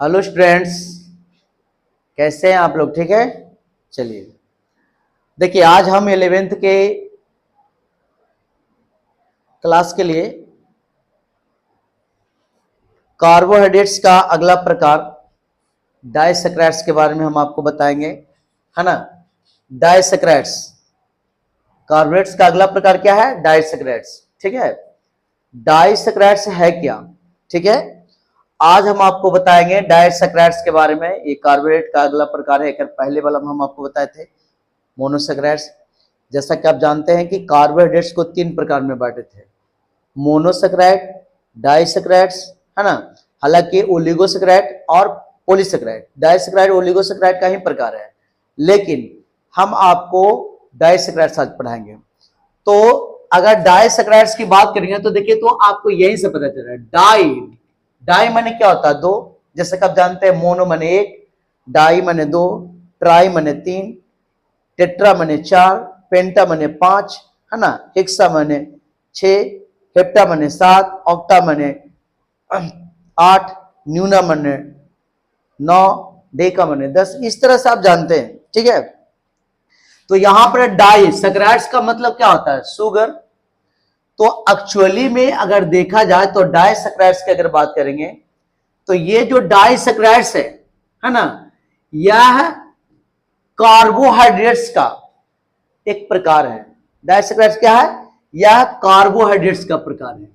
Hello students, कैसे हैं आप लोग? ठीक है। चलिए देखिए, आज हम 11th के क्लास के लिए कार्बोहाइड्रेट्स का अगला प्रकार डाइसैकराइड्स के बारे में हम आपको बताएंगे, है ना। डाइसैकराइड्स, कार्बोहाइड्रेट्स का अगला प्रकार क्या है? डाइसैकराइड्स। ठीक है, डाइसैकराइड्स है क्या? ठीक है, आज हम आपको बताएंगे डाइसैकराइड्स के बारे में। ये कार्बोहाइड्रेट का अगला प्रकार है। पहले वाला हम आपको बताए थे मोनोसैकराइड्स। जैसा कि आप जानते हैं कि कार्बोहाइड्रेट्स को 3 प्रकार में बांटे थे, मोनोसैकराइड, डाइसैकराइड्स, है ना। हालांकि ओलिगोसैकराइड और पॉलीसैकराइड, डाइसैकराइड ओलिगोसैकराइड का ही प्रकार है, लेकिन हम आपको डाइसैकराइड्स आज पढ़ाएंगे। तो अगर डाइसैकराइड्स की बात करेंगे तो देखिए, तो आपको यहीं से पता चल रहा है। डाई माने क्या होता है? दो। जैसे कि आप जानते हैं, मोनो माने 1, डाई माने 2, ट्राई माने 3, टेट्रा माने 4, पेंटा माने 5, है ना, हेक्सा माने 6, हेप्टा माने 7, ऑक्टा माने 8, न्यूना माने 9, डेका माने 10। इस तरह से आप जानते हैं। ठीक है, तो यहां पर डाइसैकराइड्स का मतलब क्या होता है? शुगर। तो एक्चुअली में अगर देखा जाए तो डाइसैकराइड्स की अगर बात करेंगे तो ये जो डाइसैकराइड्स है ना, यह कार्बोहाइड्रेट्स का एक प्रकार है। डाइसैकराइड्स क्या है? यह कार्बोहाइड्रेट्स का प्रकार है।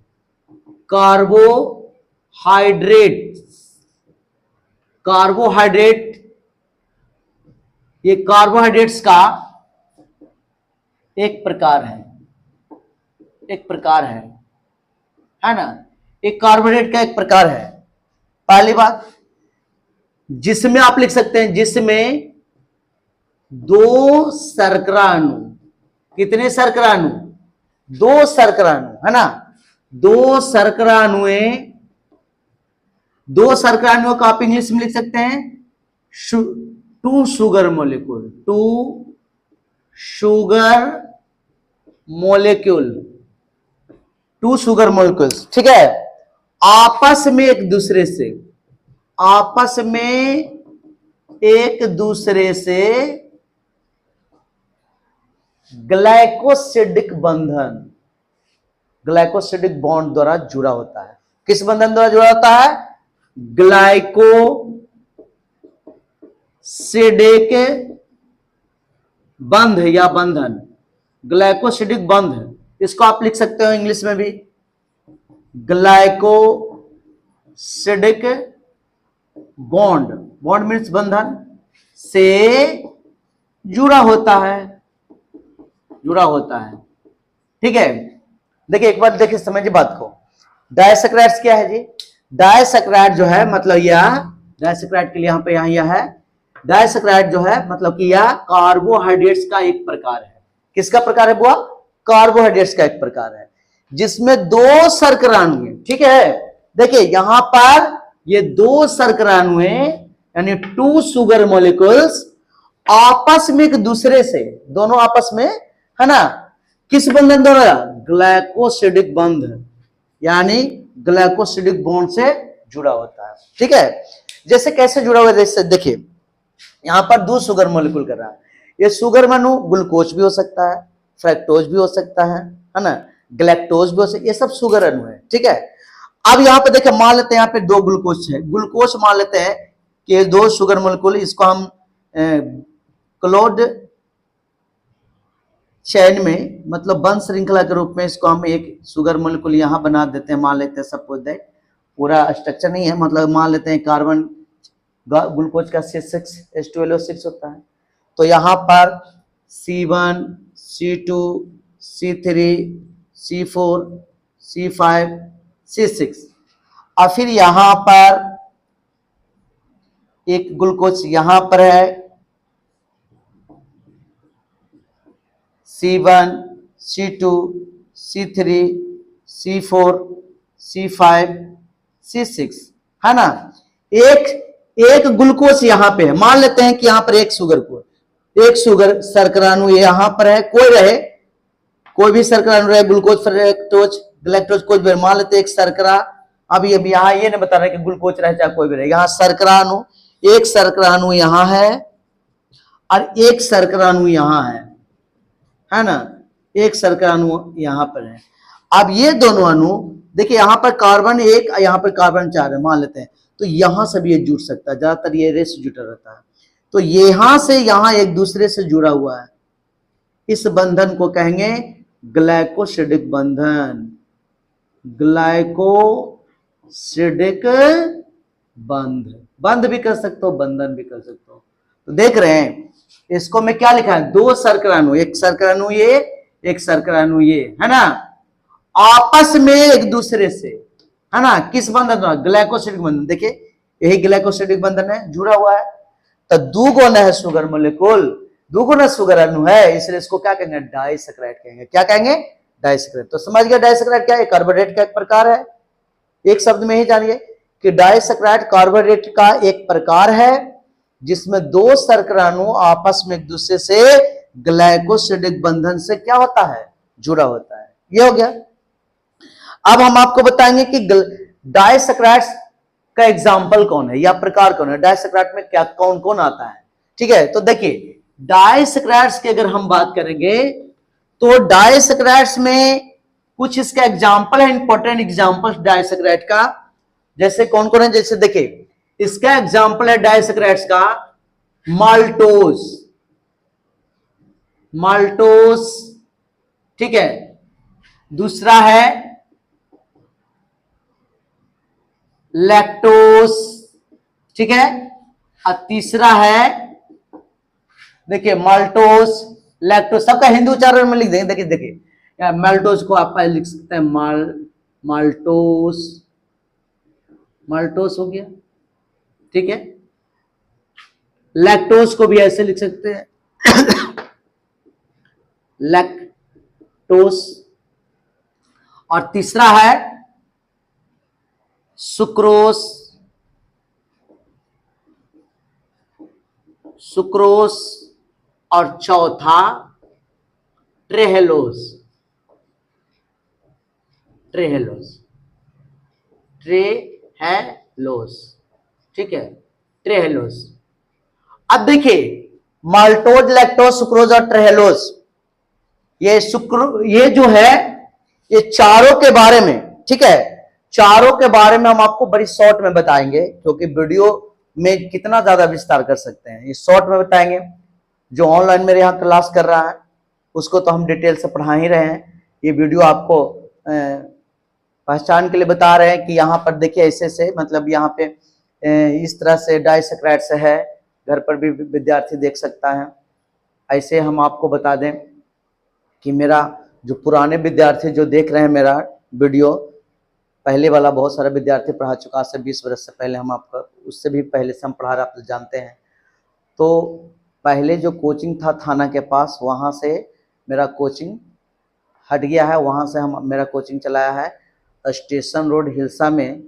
कार्बोहाइड्रेट, ये कार्बोहाइड्रेट्स का एक प्रकार है, है ना। एक कार्बोहाइड्रेट का एक प्रकार है। पहली बात, जिसमें आप लिख सकते हैं जिसमें 2 शर्करा अणु, कितने शर्करा अणु? 2 शर्करा अणु, है ना। 2 शर्करा अणुओं का आप इंग्लिश में लिख सकते हैं 2 शुगर मोलिक्यूल, 2 शुगर मोलिक्यूल्स। ठीक है, आपस में एक दूसरे से ग्लाइकोसिडिक बॉन्ड द्वारा जुड़ा होता है। किस बंधन द्वारा जुड़ा होता है? ग्लाइकोसिडिक बंध या बंधन, ग्लाइकोसिडिक बंध। इसको आप लिख सकते हो इंग्लिश में भी, ग्लाइकोसिडिक बॉन्ड। बॉन्ड मीन्स बंधन से जुड़ा होता है। ठीक है, देखिए एक बार देखिए, समझिए बात को। डाइसैकराइड्स क्या है जी? डाइसैकराइड जो है मतलब यह, डाइसैकराइड के लिए यहां पे यह है। डाइसैकराइड जो है मतलब कि यह कार्बोहाइड्रेट्स का एक प्रकार है। किसका प्रकार है बुआ? कार्बोहाइड्रेट्स का एक प्रकार है जिसमें 2 शर्करा अणु है। ठीक है, देखिए यहां पर ये 2 शर्करा अणु है, यानी 2 शुगर मॉलिक्यूल्स आपस में एक दूसरे से, दोनों आपस में, है ना, किस बंधन द्वारा? ग्लाइकोसिडिक बंध, यानी ग्लाइकोसिडिक बॉन्ड से जुड़ा होता है। ठीक है, जैसे कैसे जुड़ा हुआ है? जैसे देखिए, यहां पर 2 शुगर मॉलिक्यूल कर रहा है। ये शुगर अणु ग्लूकोज भी हो सकता है, फ्रक्टोज भी हो सकता है ना, गैलेक्टोज भी हो सकता है। ये सब शुगर अणु है। ठीक है, अब यहां पे देखिए, मान लेते हैं यहां पे 2 ग्लूकोज है, ग्लूकोज मान लेते हैं कि 2 शुगर मॉलिक्यूल, इसको हम क्लोड चैन में, मतलब वंश श्रृंखला के रूप में इसको हम एक शुगर मॉलिक्यूल यहां बना देते हैं। मान लेते हैं, सपोज दैट, पूरा स्ट्रक्चर नहीं है, मतलब मान लेते हैं कार्बन, ग्लूकोज का C6H12O6 होता है। तो यहां पर C1, C2, C3, C4, C5, C6, और फिर यहां पर एक ग्लूकोज यहां पर है, C1, C2, C3, C4, C5, C6, है ना। एक ग्लूकोज यहां पे है। मान लेते हैं कि यहां पर एक शुगर शर्करा अणु यहां पर है, कोई भी शर्करा अणु रहे, ग्लूकोज, फ्रक्टोज, गैलेक्टोज, कोई भी, मान लेते हैं एक शर्करा अब ये यहाँ ये नहीं बता रहे कि ग्लूकोज रहे चाहे कोई भी रहे, यहाँ शर्करा अणु, एक शर्करा अणु यहाँ है और एक शर्करा अणु यहाँ है ना, एक शर्करा अणु यहाँ पर है। अब ये दोनों अणु देखिए, यहाँ पर कार्बन 1, यहाँ पर कार्बन 4 है मान लेते हैं, तो यहां से भी ये जुड़ सकता है, ज्यादातर ये रेस जुड़ा रहता है। तो यहां से यहां एक दूसरे से जुड़ा हुआ है, इस बंधन को कहेंगे ग्लाइकोसिडिक बंधन, ग्लाइकोसिडिक बंध भी कर सकते हो, बंधन भी कर सकते हो। तो देख रहे हैं इसको मैं क्या लिखा है, दो शर्करा अणु, एक शर्करा अणु ये, एक शर्करा अणु ये, है ना, आपस में एक दूसरे से, है ना, किस बंधन, ग्लाइकोसिडिक बंधन। देखिए यही ग्लाइकोसिडिक बंधन है, जुड़ा हुआ है। तो दुगुना है शुगर मोलिक्यूल, दुगुना शुगर अणु है, इसलिए इसको क्या कहेंगे, डाइसैकराइड कहेंगे। क्या कहेंगे, डाइसैकराइड। तो समझ गया डाइसैकराइड क्या है, कार्बोहाइड्रेट का एक प्रकार है। एक शब्द में ही जानिए कि डाइसैकराइड कार्बोहाइड्रेट का एक प्रकार है जिसमें दो शर्करा अणु आपस में एक दूसरे से ग्लाइकोसिडिक बंधन से क्या होता है, जुड़ा होता है। ये हो गया। अब हम आपको बताएंगे कि डाइसैकराइड्स का एग्जाम्पल कौन है या प्रकार कौन है, डाइसैकराइड में क्या कौन कौन आता है। ठीक है, तो देखिए डाइसैकराइड्स की अगर हम बात करेंगे तो डाइसैकराइड्स में कुछ इसका एग्जाम्पल है, इंपॉर्टेंट एग्जाम्पल डाइसैकराइड का। जैसे कौन कौन है, जैसे देखिए इसका एग्जाम्पल है डाइसैकराइड्स का माल्टोज, माल्टोज, ठीक है। दूसरा है लैक्टोज, ठीक है। और तीसरा है देखिए माल्टोज, लैक्टोज, सबका हिंदी उच्चारण में लिख देंगे। देखिए देखिए माल्टोज को आप लिख सकते हैं माल्टोज, माल्टोज हो गया, ठीक है। लैक्टोज को भी ऐसे लिख सकते हैं लैक्टोज। और तीसरा है सुक्रोज, सुक्रोज। और चौथा ट्रेहेलोज, ट्रेहेलोज, ट्रेहेलोज, ठीक है, ट्रेहेलोज। अब देखिए माल्टोज, लैक्टोज, सुक्रोज और ट्रेहेलोज, ये जो है ये चारों के बारे में, ठीक है, चारों के बारे में हम आपको बड़ी शॉर्ट में बताएंगे, क्योंकि वीडियो में कितना ज्यादा विस्तार कर सकते हैं, ये शॉर्ट में बताएंगे। जो ऑनलाइन मेरे यहाँ क्लास कर रहा है उसको तो हम डिटेल से पढ़ा ही रहे हैं, ये वीडियो आपको पहचान के लिए बता रहे हैं कि यहाँ पर देखिए ऐसे से, मतलब यहाँ पे इस तरह से डाइसैकराइड से है, घर पर भी विद्यार्थी देख सकता है। ऐसे हम आपको बता दें कि मेरा जो पुराने विद्यार्थी जो देख रहे हैं मेरा वीडियो, पहले वाला बहुत सारे विद्यार्थी पढ़ा चुका है, 20 वर्ष से पहले हम आपको, उससे भी पहले से हम पढ़ा रहे, आप तो जानते हैं। तो पहले जो कोचिंग था थाना के पास, वहाँ से मेरा कोचिंग हट गया है, वहाँ से हम मेरा कोचिंग चलाया है स्टेशन रोड हिलसा में,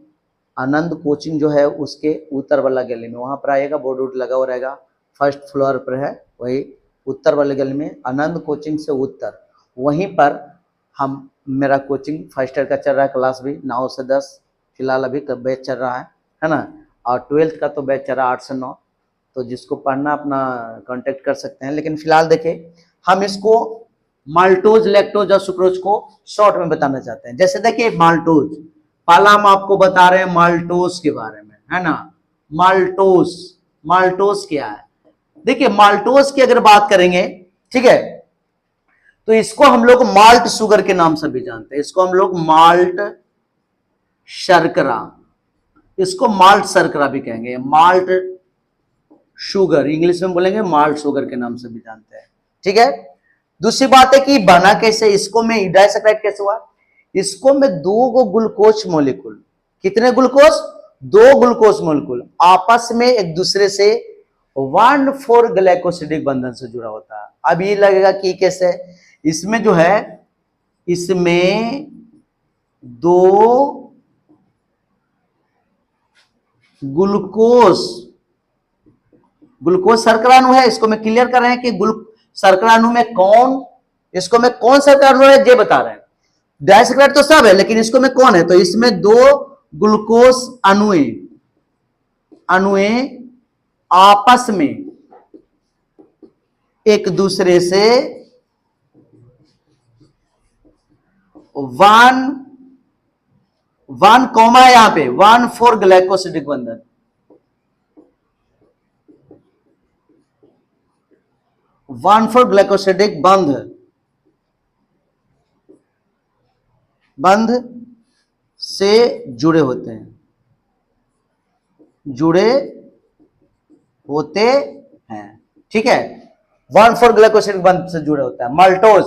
आनंद कोचिंग जो है उसके उत्तर वाला गली में, वहाँ पर आइएगा, बोर्ड वोर्ड लगा हुआ रहेगा, फर्स्ट फ्लोर पर है, वही उत्तर वाले गली में आनंद कोचिंग से उत्तर, वहीं पर हम मेरा कोचिंग फर्स्ट ईयर का चल रहा है, क्लास भी 9 से 10 फिलहाल अभी का बैच चल रहा है ना, और 12th का तो बैच चल रहा है 8 से 9, तो जिसको पढ़ना अपना कांटेक्ट कर सकते हैं। लेकिन फिलहाल देखिए हम इसको माल्टोज, लैक्टोज और सुक्रोज को शॉर्ट में बताना चाहते हैं। जैसे देखिए माल्टोज, पहला हम आपको बता रहे हैं माल्टोज के बारे में, है ना, माल्टोज, माल्टोज क्या है। देखिए माल्टोज की अगर बात करेंगे, ठीक है, तो इसको हम लोग माल्ट शुगर के नाम से भी जानते हैं, इसको हम लोग माल्ट शर्करा, इसको माल्ट शर्करा भी कहेंगे, माल्ट शुगर, इंग्लिश में बोलेंगे माल्ट शुगर के नाम से भी जानते हैं, ठीक है। दूसरी बात है कि बना कैसे, इसको में डाइसैकराइड कैसे हुआ, इसको में दो ग्लूकोज मोलिक्यूल, कितने ग्लूकोज, 2 ग्लूकोज मोलिक्यूल आपस में एक दूसरे से 1,4 ग्लाइकोसिडिक बंधन से जुड़ा होता है। अब ये लगेगा कि कैसे, इसमें जो है, इसमें 2 ग्लूकोज शर्करा अणु है, इसको मैं क्लियर कर रहे हैं कि शर्करा अणु में कौन, इसको में कौन शर्करा अणु है ये बता रहे हैं। डाइसैकराइड तो सब है, लेकिन इसको में कौन है, तो इसमें 2 ग्लूकोस अणुएं आपस में एक दूसरे से वन कॉमा है यहां पे 1,4 ग्लाइकोसिडिक बंधन, 1,4 ग्लाइकोसिडिक बंध से जुड़े होते हैं, ठीक है। 1,4 ग्लाइकोसिडिक बंध से जुड़े होता है माल्टोज।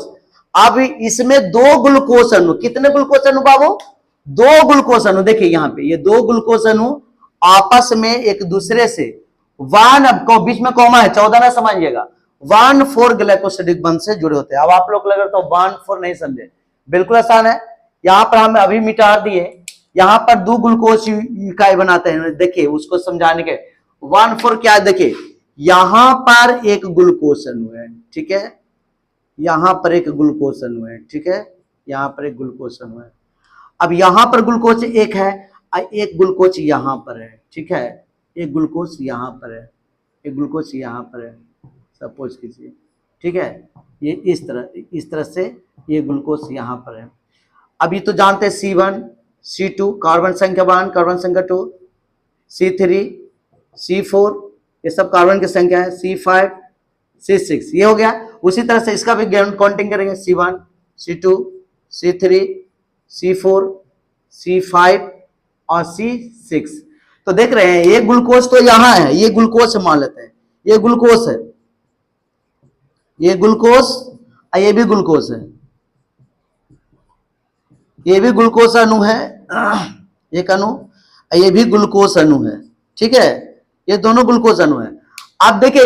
अब इसमें दो ग्लूकोस अणु, कितने ग्लूकोस अणु बाबू? दो ग्लूकोस अणु। देखिए यहां पे ये दो ग्लूकोस अणु आपस में एक दूसरे से बीच में कॉमा है 14 ना समझिएगा, 1,4 ग्लाइकोसिडिक बंध से जुड़े होते हैं। अब आप लोग लग रहा तो 1,4 नहीं समझे, बिल्कुल आसान है। यहां पर हम अभी मिटा दिए, यहां पर दो ग्लूकोज इकाई बनाते हैं, देखिए उसको समझाने के 1,4 क्या है। देखिए यहां पर एक ग्लूकोज अणु है, ठीक है, यहां पर एक ग्लूकोज अणु है, ठीक है, यहां पर एक ग्लूकोज अणु है। अब यहां पर ग्लूकोज एक है, एक ग्लूकोज यहां पर है, ठीक है, एक ग्लूकोज यहां पर है, एक ग्लूकोज यहां पर है, सपोज कीजिए, ठीक है। ये इस तरह से ये ग्लूकोज यहां पर है। अभी तो जानते हैं C1 C2 कार्बन संख्या 1 कार्बन संख्या 2, C3 C4 ये सब कार्बन की संख्या है, C5 C6 ये हो गया। उसी तरह से इसका भी काउंटिंग करेंगे, C1 C2 C3 C4 C5 और C6। तो देख रहे हैं ये ग्लूकोज तो यहां है, ये ग्लूकोज मान लेते हैं, ये ग्लूकोज है, ये ग्लूकोज, ये भी ग्लूकोज है, ये भी ग्लूकोज अणु है, एक अणु, ये भी ग्लूकोज अणु है, ठीक है, ये दोनों ग्लूकोज अणु है। आप देखिए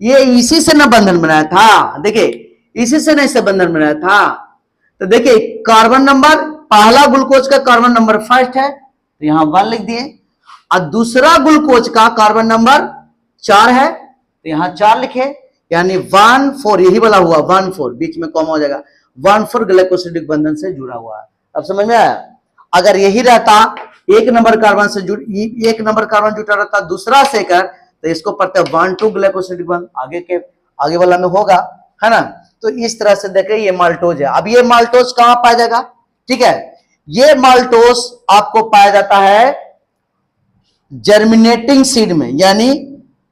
ये इसी से ना बंधन बनाया था, देखिए इसी से ना इससे बंधन बनाया था। तो देखिए कार्बन नंबर, पहला ग्लूकोज का कार्बन नंबर फर्स्ट है तो यहां 1 लिख दिए, और दूसरा ग्लूकोज का कार्बन नंबर 4 है तो यहां 4 लिखे, यानी 1,4 यही वाला हुआ 1,4, बीच में कॉमा हो जाएगा, 1,4 ग्लाइकोसिडिक बंधन से जुड़ा हुआ है। अब समझ में आया? अगर यही रहता एक नंबर कार्बन से एक नंबर कार्बन जुटा रहता दूसरा से कर, तो इसको पढ़ते 1,2 ग्लाइकोसिडिक बंध आगे वाला में होगा, है ना। तो इस तरह से देखे ये माल्टोज है। अब ये माल्टोज कहां पाया जाएगा? ठीक है, ये माल्टोज आपको पाया जाता है जर्मिनेटिंग सीड में, यानी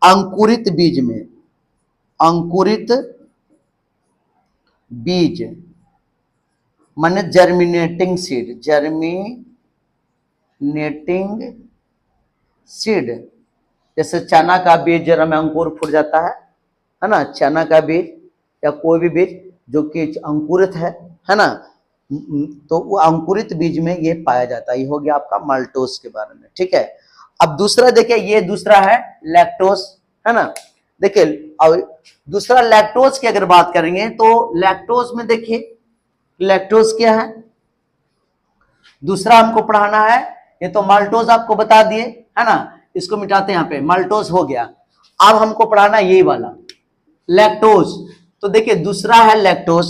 अंकुरित बीज में, अंकुरित बीज माने जर्मिनेटिंग सीड, जर्मिनेटिंग सीड। जैसे चना का बीज जरा में अंकुर फूट जाता है ना, चना का बीज या कोई भी बीज जो कि अंकुरित है ना, तो वो अंकुरित बीज में ये पाया जाता है। ये हो गया आपका माल्टोज के बारे में, ठीक है। अब दूसरा देखिए, ये दूसरा है लैक्टोज, है ना। देखिए अब दूसरा लैक्टोज की अगर बात करेंगे तो लैक्टोज में देखिए लैक्टोज क्या है, दूसरा हमको पढ़ाना है। ये तो माल्टोज आपको बता दिए, है ना, इसको मिटाते हैं, यहाँ पे माल्टोज हो गया। अब हमको पढ़ाना ये वाला लैक्टोज। तो देखिए दूसरा है लैक्टोज,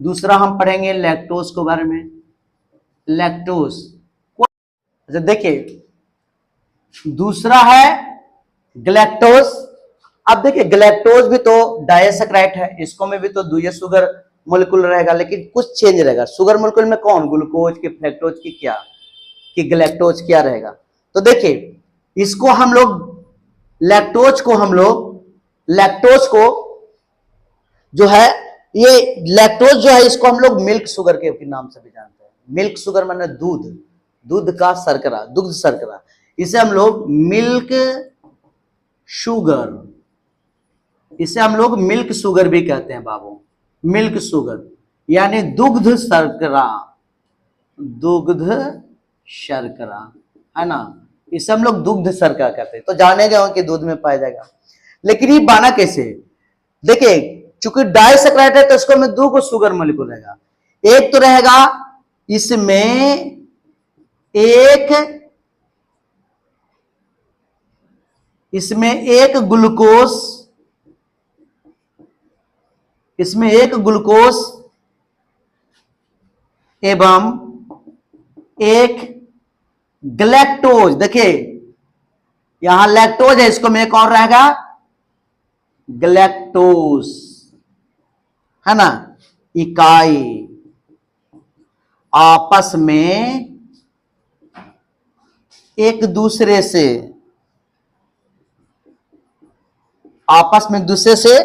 दूसरा हम पढ़ेंगे लैक्टोज के बारे में। लैक्टोज अच्छा देखिए दूसरा है ग्लैक्टोज। अब देखिए ग्लैक्टोज भी तो डायसैकराइड है, इसको में भी तो द्वितीय शुगर मोलिकुल रहेगा, लेकिन कुछ चेंज रहेगा। शुगर मोलिकुल में कौन, ग्लूकोज की, फ्रैक्टोज की, क्या कि ग्लैक्टोज क्या रहेगा। तो देखिए इसको हम लोग लैक्टोज को जो है, ये लैक्टोज जो है इसको हम लोग मिल्क शुगर के नाम से भी जानते हैं। मिल्क शुगर माने दूध का शर्करा, दुग्ध शर्करा, इसे हम लोग मिल्क शुगर, इसे हम लोग मिल्क शुगर भी कहते हैं बाबू। मिल्क शुगर यानी दुग्ध शर्करा, दुग्ध शर्करा, है ना, इसे हम लोग दुग्ध शर्करा कहते हैं। तो जाने गए कि दूध में पाया जाएगा, लेकिन ये बना कैसे? देखिए चूंकि डाइसैकराइड है तो इसको में दो को शुगर मोलिक्यूल रहेगा। एक तो रहेगा इसमें एक ग्लूकोज, इसमें एक ग्लूकोज एवं एक ग्लैक्टोज, देखिए यहां लैक्टोज है, इसको में एक और रहेगा ग्लैक्टोज, है ना। इकाई आपस में एक दूसरे से, आपस में एक दूसरे से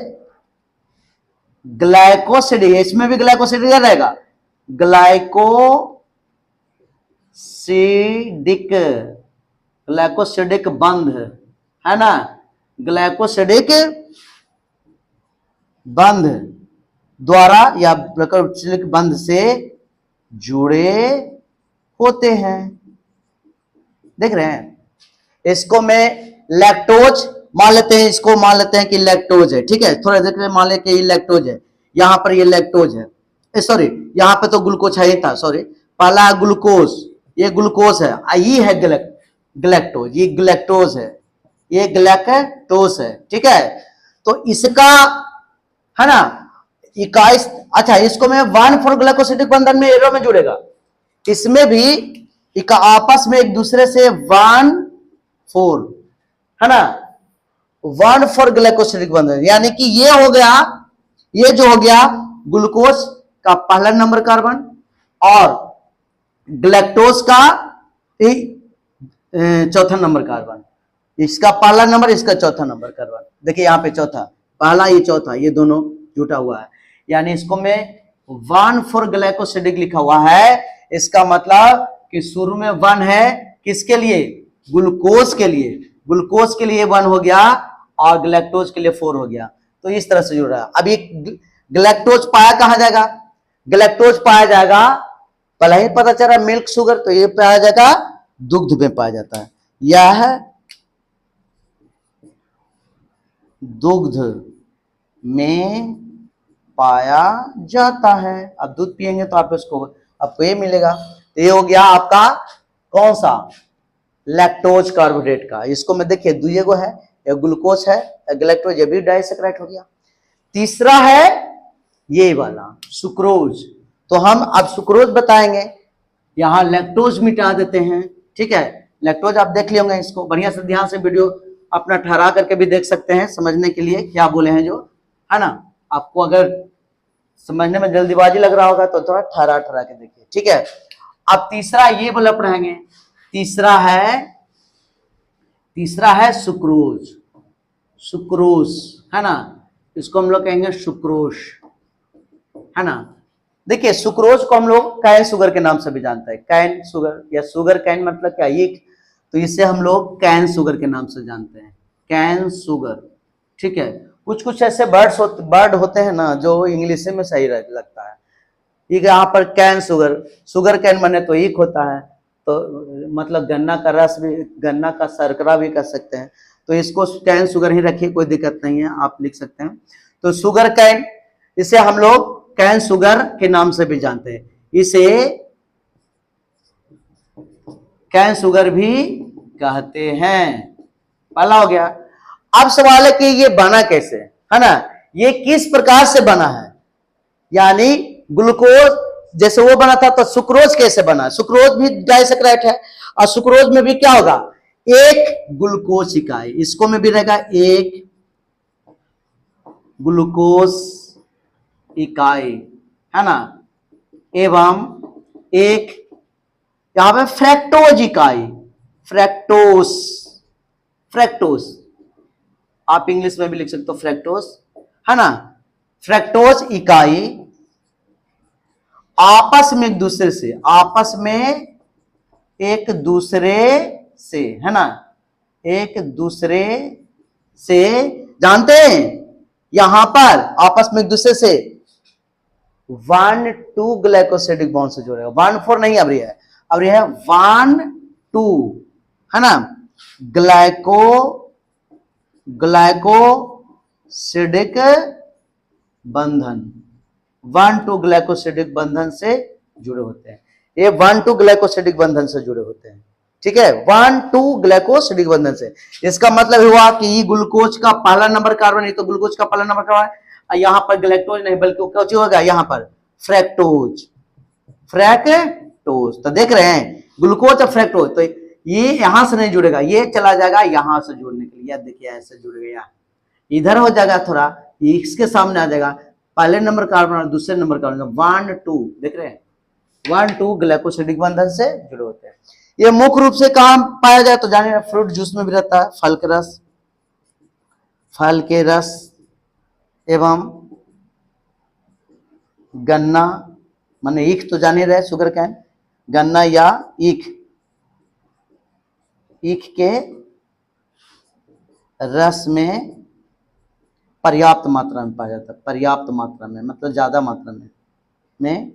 ग्लाइकोसिडिक, इसमें भी ग्लाइकोसिडिक रहेगा, ग्लाइकोसिडिक, ग्लाइकोसिडिक बंध, है ना, ग्लाइकोसिडिक बंध द्वारा या ग्लाइकोसिडिक बंध से जुड़े होते हैं। देख रहे हैं, इसको मैं लैक्टोज मान लेते हैं, इसको मान लेते हैं कि लैक्टोज है, ठीक है। थोड़ा देख रहे मान ले कि ये लैक्टोज है, यहां पर ये लैक्टोज है, सॉरी यहां पे तो ग्लूकोज है था, सॉरी पहला ग्लूकोज, ये ग्लूकोज है, ये है ग्लैक्टोज, ये ग्लैक्टोज है, ये ग्लैक्टोज है, ठीक है। तो इसका, है ना, इकाई, अच्छा इसको मैं 1,4 ग्लाइकोसिडिक बंधन में एरो में जुड़ेगा, इसमें भी आपस में एक दूसरे से 1,4, है ना, 1,4 ग्लाइकोसिडिक बंधन, यानी कि ये हो गया, ये जो हो गया ग्लूकोज का पहला नंबर कार्बन और ग्लैक्टोज का चौथा नंबर कार्बन, इसका पहला नंबर, इसका चौथा नंबर कार्बन, देखिए यहां पे चौथा, पहला ये चौथा, ये दोनों जुटा हुआ है, यानी इसको मैं 1,4 ग्लाइकोसिडिक लिखा हुआ है। इसका मतलब कि शुरू में 1 है, किसके लिए, ग्लूकोज के लिए, ग्लूकोज के लिए 1 हो गया और ग्लैक्टोज के लिए 4 हो गया, तो इस तरह से जुड़ रहा है। अब ये ग्लैक्टोज पाया कहां जाएगा, ग्लैक्टोज पाया जाएगा, पहले ही पता चला मिल्क शुगर, तो ये पाया जाएगा दुग्ध में पाया जाता है, यह दुग्ध में पाया जाता है। अब दूध पिएंगे तो आपको ये मिलेगा, तो ये हो गया आपका कौन सा, लैक्टोज कार्बोहाइड्रेट का। इसको में देखिए दुइये गो है, एक ग्लूकोज है, एक ग्लैक्टोज, ये भी डाइसैकराइड हो गया। तीसरा है ये वाला सुक्रोज, तो हम अब सुक्रोज बताएंगे, यहां लैक्टोज मिटा देते हैं, ठीक है। लैक्टोज आप देख लियोगे, इसको बढ़िया से ध्यान से वीडियो अपना ठहरा करके भी देख सकते हैं समझने के लिए क्या बोले हैं जो, है ना। आपको अगर समझने में जल्दीबाजी लग रहा होगा तो थोड़ा ठहरा ठहरा के देखिए, ठीक है। अब तीसरा ये वाला पढ़ेंगे, तीसरा है सुक्रोज, सुक्रोज, है ना, इसको हम लोग कहेंगे सुक्रोज, है ना। देखिए सुक्रोज को हम लोग कैन शुगर के नाम से भी जानते हैं, कैन शुगर या शुगर कैन मतलब क्या, ये तो इसे हम लोग कैन शुगर के नाम से जानते हैं, कैन शुगर, ठीक है। कुछ कुछ ऐसे वर्ड होते हैं ना जो इंग्लिश में सही लगता है, ये यहाँ पर कैन शुगर, शुगर कैन माने तो एक होता है, तो मतलब गन्ना का रस भी, गन्ना का शर्करा भी कर सकते हैं, तो इसको कैन शुगर ही रखिए, कोई दिक्कत नहीं है, आप लिख सकते हैं। तो शुगर कैन, इसे हम लोग कैन शुगर के नाम से भी जानते हैं, इसे कैन शुगर भी कहते हैं, पहला हो गया। अब सवाल है कि ये बना कैसे, है ना, ये किस प्रकार से बना है, यानी ग्लूकोज जैसे वो बना था तो सुक्रोज कैसे बना, सुक्रोज भी डाइसैकराइड है, और सुक्रोज में भी क्या होगा, एक ग्लूकोज इकाई, इसको में भी रहेगा एक ग्लूकोज इकाई, है ना, एवं एक यहां पे फ्रैक्टोज इकाई, फ्रैक्टोस, फ्रैक्टोस आप इंग्लिश में भी लिख सकते हो फ्रैक्टोस, है ना। फ्रैक्टोज इकाई आपस में एक दूसरे से, आपस में एक दूसरे से, है ना, एक दूसरे से जानते हैं, यहां पर आपस में एक दूसरे से 1,2 ग्लाइकोसिडिक बॉन्ड से जुड़ेगा, 1,4 नहीं, अब ये है 1,2, है ना, ग्लाइकोसिडिक बंधन, 1,2 ग्लाइकोसिडिक बंधन से जुड़े होते हैं, ये 1,2 ग्लाइकोसिडिक बंधन से जुड़े होते हैं, ठीक है, 1,2 ग्लाइकोसिडिक बंधन से। इसका मतलब हुआ कि ये ग्लूकोज का पहला नंबर कार्बन, ये तो ग्लूकोज का पहला नंबर कार्बन, यहां पर ग्लैक्टोज नहीं बल्कि क्या होगा यहां पर फ्रैक्टोज, फ्रैक्टोज, तो देख रहे हैं ग्लूकोज और फ्रैक्टोज, तो ये यहां से नहीं जुड़ेगा, ये चला जाएगा यहां से जुड़ने के लिए, देखिए ऐसे जुड़ेगा, यहाँ इधर हो जाएगा थोड़ा, इसके सामने आ जाएगा, पहले नंबर कार्बन और दूसरे नंबर कार्बन 1 2 देख रहे हैं, 1 2 ग्लाइकोसिडिक बंधन से जुड़े होते हैं। ये मुख्य रूप से कहां पाया जाए तो जानिए, फ्रूट जूस में भी रहता है, फल के रस एवं गन्ना, माने ईख तो जान ही रहे, शुगर कैन, गन्ना या ईख के रस में पर्याप्त मात्रा में पाया जाता है, पर्याप्त मात्रा में मतलब ज्यादा मात्रा में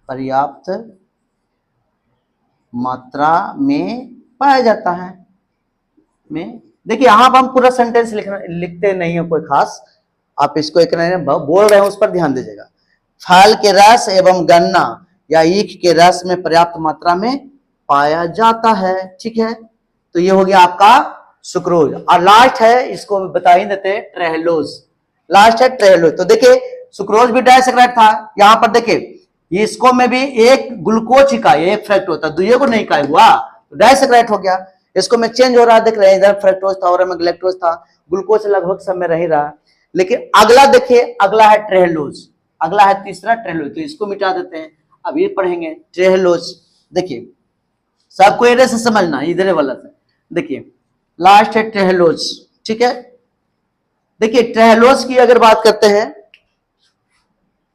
पर्याप्त मात्रा में पाया जाता है। में देखिए यहां पर हम पूरा सेंटेंस लिखते नहीं है कोई खास, आप इसको एक बोल रहे हैं उस पर ध्यान दीजिएगा। फल के रस एवं गन्ना या ईख के रस में पर्याप्त मात्रा में पाया जाता है, ठीक है। तो ये हो गया आपका सुक्रोज, और लास्ट है, इसको बता ही देते हैं, ट्रेहलोज। लास्ट है ट्रेहलोज। तो देखिए सुक्रोज भी डाइसैकराइड था, यहां पर देखिए इसको में भी एक ग्लूकोज इकाई, एक फ्रक्टोज था, दुइये को नहीं इकाई हुआ तो डाइसैकराइड हो गया। इसको में चेंज हो रहा है, देख रहे हैं, इधर फ्रक्टोज था और में ग्लैक्टोज था, ग्लूकोज लगभग सब में रह रहा। लेकिन अगला देखिए, अगला है ट्रेहलोज, अगला है तीसरा ट्रेहलोज, तो इसको मिटा देते हैं, अब ये पढ़ेंगे ट्रेहलोज। देखिए सबको एरे से समझना, इधर वाला से देखिए, लास्ट है ट्रेहलोज, ठीक है। देखिए ट्रेहलोज की अगर बात करते हैं,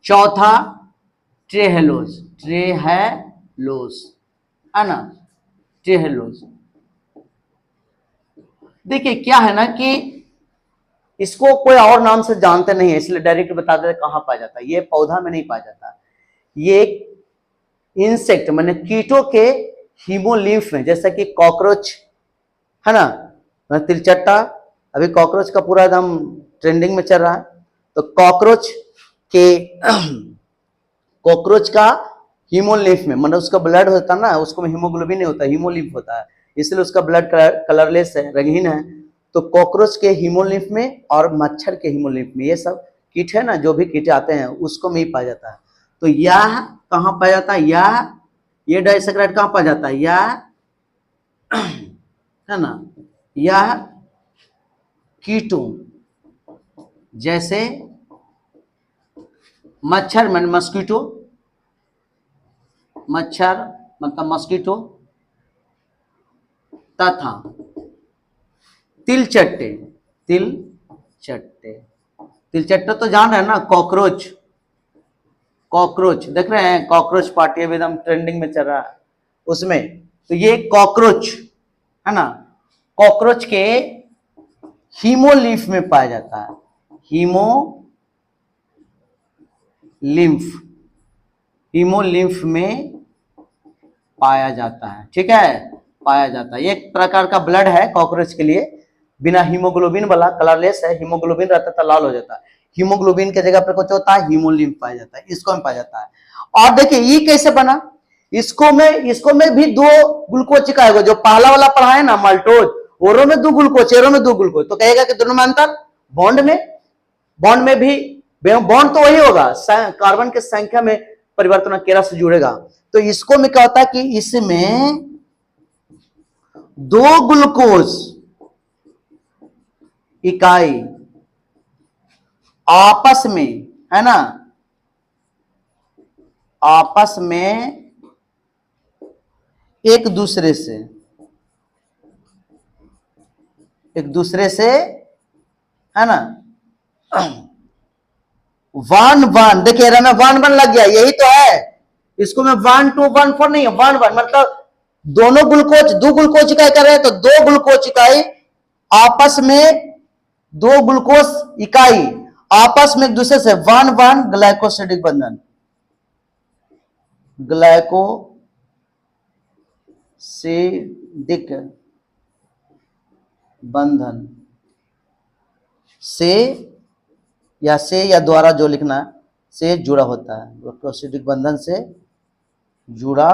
चौथा ट्रेहलोज, है ना, ट्रेहलोज। देखिए क्या है ना कि इसको कोई और नाम से जानते नहीं है, इसलिए डायरेक्ट बता देते कहां पाया जाता है। ये पौधा में नहीं पाया जाता, ये इंसेक्ट माने कीटों के हीमोलिम्फ में, जैसा कि कॉकरोच है ना, तिलचट्टा, अभी कॉकरोच का पूरा एकदम ट्रेंडिंग में चल रहा है, तो कॉकरोच का हीमोलिम्फ में, मतलब उसका ब्लड होता है ना, उसको में हीमोग्लोबिन नहीं होता, हीमोलिम्फ होता है, इसलिए उसका ब्लड कलरलेस है, रंगीन है। तो कॉकरोच के हीमोलिम्फ में और मच्छर के हीमोलिम्फ में, ये सब कीट है ना, जो भी कीट आते हैं उसको में ही पाया जाता है। तो यह कहां पाया जाता है, ये डाइसैकराइड कहां पाया जाता है, यह है ना, यह कीटों जैसे मच्छर में मस्कीटो, मच्छर मतलब मस्कीटो तथा तिलचट्टे तो जान रहे हैं ना, कॉकरोच देख रहे हैं, कॉकरोच पार्टी अभी एकदम ट्रेंडिंग में चल रहा है उसमें, तो ये कॉकरोच है ना, कॉकरोच के हीमोलिम्फ में पाया जाता है, हीमोलिम्फ में पाया जाता है, ठीक है, पाया जाता है। एक प्रकार का ब्लड है कॉकरोच के लिए, बिना हीमोग्लोबिन वाला, कलरलेस है, हीमोग्लोबिन रहता था लाल हो जाता है, हीमोग्लोबिन के जगह पर कुछ होता है हीमोलिम्फ पाया जाता है, इसको में पाया जाता है। और देखिए ये कैसे बना, इसको में भी दो ग्लूकोज का है, जो पहला वाला पढ़ा है ना माल्टोज, ओरो में 2 ग्लूकोज, एरो में 2 ग्लूकोज, तो कहेगा कि दोनों में अंतर, बॉन्ड में भी बॉन्ड तो वही होगा, कार्बन की संख्या में परिवर्तन केरा से जुड़ेगा। तो इसको में क्या होता है कि इसमें 2 ग्लूकोज इकाई आपस में, है ना, आपस में एक दूसरे से है ना, 1 देखिए ना, 1 लग गया, यही तो है। इसको में 1 2 1 4 नहीं है, 1 मतलब दोनों ग्लूकोज, 2 ग्लूकोज इकाई कर रहे हैं, तो 2 ग्लूकोज इकाई आपस में, 2 ग्लूकोज इकाई आपस में एक दूसरे से 1 ग्लाइकोसिडिक बंधन, ग्लाइकोसिडिक बंधन से या द्वारा जो लिखना से जुड़ा होता है, ग्लाइकोसिडिक बंधन से जुड़ा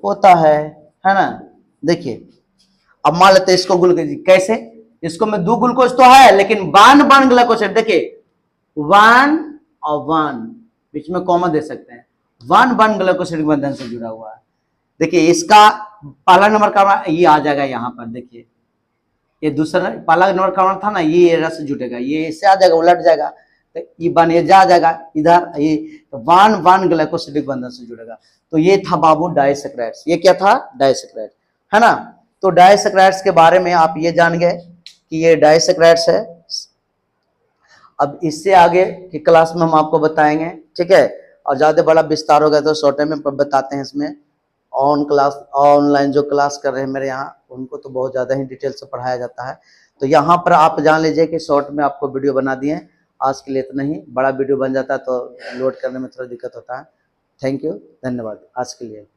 होता है ना। देखिए अब मान लेते हैं इसको ग्लूकोज, कैसे, इसको में 2 ग्लूकोज तो है, लेकिन 1 ग्लाइकोसाइड, देखिए 1 और 1 बीच में कॉमा दे सकते हैं, 1 ग्लाइकोसिडिक बंधन से जुड़ा हुआ है। देखिए इसका पहला नंबर कार्बन ये आ जाएगा यहाँ पर, देखिए ये दूसरा पहला नंबर कार्बन था ना, ये रस जुटेगा, ये इससे आ जाएगा, उलट जाएगा, तो ये बन ये जा जाएगा इधर, ये वन वन ग्लाइकोसिडिक बंधन से जुड़ेगा। तो ये था बाबू डाइसैकेराइड्स। ये क्या था? डाइसैकेराइड, है ना। तो डाइसैकेराइड्स के बारे में आप ये जान गए कि ये डाइसैकेराइड्स है। अब इससे आगे की क्लास में हम आपको बताएंगे, ठीक है। और ज्यादा बड़ा विस्तार हो गया तो शॉर्ट में बताते हैं इसमें। ऑनलाइन जो क्लास कर रहे हैं मेरे यहाँ, उनको तो बहुत ज़्यादा ही डिटेल से पढ़ाया जाता है। तो यहाँ पर आप जान लीजिए कि शॉर्ट में आपको वीडियो बना दिए। आज के लिए इतना ही। बड़ा वीडियो बन जाता है तो लोड करने में थोड़ा दिक्कत होता है। थैंक यू, धन्यवाद आज के लिए।